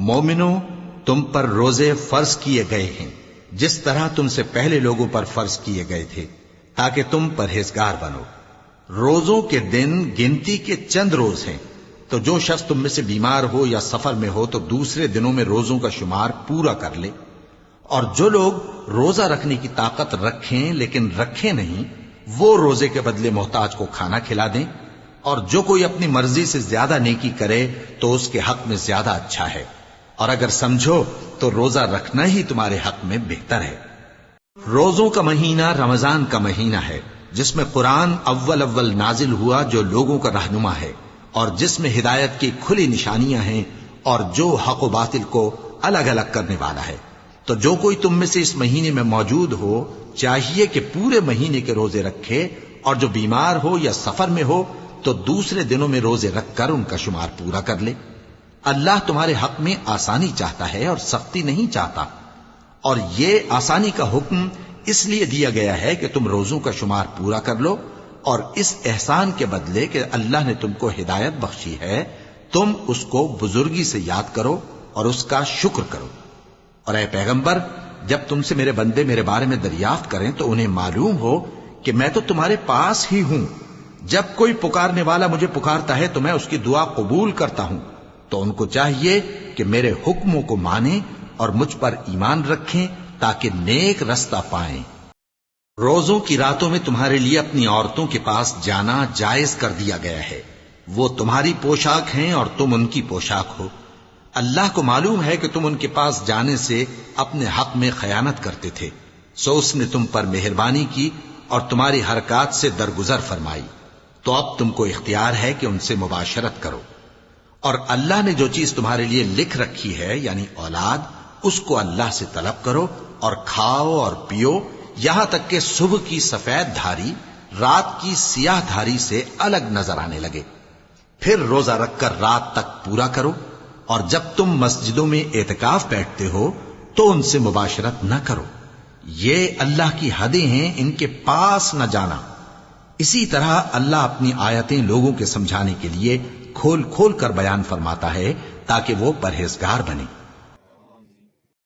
مومنو، تم پر روزے فرض کیے گئے ہیں جس طرح تم سے پہلے لوگوں پر فرض کیے گئے تھے، تاکہ تم پرہیزگار بنو۔ روزوں کے دن گنتی کے چند روز ہیں، تو جو شخص تم میں سے بیمار ہو یا سفر میں ہو تو دوسرے دنوں میں روزوں کا شمار پورا کر لے۔ اور جو لوگ روزہ رکھنے کی طاقت رکھیں لیکن رکھیں نہیں، وہ روزے کے بدلے محتاج کو کھانا کھلا دیں۔ اور جو کوئی اپنی مرضی سے زیادہ نیکی کرے تو اس کے حق میں زیادہ اچھا ہے، اور اگر سمجھو تو روزہ رکھنا ہی تمہارے حق میں بہتر ہے۔ روزوں کا مہینہ رمضان کا مہینہ ہے، جس میں قرآن اول نازل ہوا، جو لوگوں کا رہنما ہے اور جس میں ہدایت کی کھلی نشانیاں ہیں اور جو حق و باطل کو الگ الگ کرنے والا ہے۔ تو جو کوئی تم میں سے اس مہینے میں موجود ہو چاہیے کہ پورے مہینے کے روزے رکھے، اور جو بیمار ہو یا سفر میں ہو تو دوسرے دنوں میں روزے رکھ کر ان کا شمار پورا کر لے۔ اللہ تمہارے حق میں آسانی چاہتا ہے اور سختی نہیں چاہتا، اور یہ آسانی کا حکم اس لیے دیا گیا ہے کہ تم روزوں کا شمار پورا کر لو، اور اس احسان کے بدلے کہ اللہ نے تم کو ہدایت بخشی ہے تم اس کو بزرگی سے یاد کرو اور اس کا شکر کرو۔ اور اے پیغمبر، جب تم سے میرے بندے میرے بارے میں دریافت کریں تو انہیں معلوم ہو کہ میں تو تمہارے پاس ہی ہوں۔ جب کوئی پکارنے والا مجھے پکارتا ہے تو میں اس کی دعا قبول کرتا ہوں، تو ان کو چاہیے کہ میرے حکموں کو مانیں اور مجھ پر ایمان رکھیں تاکہ نیک رستہ پائیں۔ روزوں کی راتوں میں تمہارے لیے اپنی عورتوں کے پاس جانا جائز کر دیا گیا ہے، وہ تمہاری پوشاک ہیں اور تم ان کی پوشاک ہو۔ اللہ کو معلوم ہے کہ تم ان کے پاس جانے سے اپنے حق میں خیانت کرتے تھے، سو اس نے تم پر مہربانی کی اور تمہاری حرکات سے درگزر فرمائی، تو اب تم کو اختیار ہے کہ ان سے مباشرت کرو۔ اور اللہ نے جو چیز تمہارے لیے لکھ رکھی ہے یعنی اولاد، اس کو اللہ سے طلب کرو اور کھاؤ اور پیو، یہاں تک کہ صبح کی سفید دھاری رات کی سیاہ دھاری سے الگ نظر آنے لگے، پھر روزہ رکھ کر رات تک پورا کرو۔ اور جب تم مسجدوں میں اعتکاف بیٹھتے ہو تو ان سے مباشرت نہ کرو، یہ اللہ کی حدیں ہیں، ان کے پاس نہ جانا۔ اسی طرح اللہ اپنی آیتیں لوگوں کے سمجھانے کے لیے کھول کھول کر بیان فرماتا ہے تاکہ وہ پرہیزگار بنے۔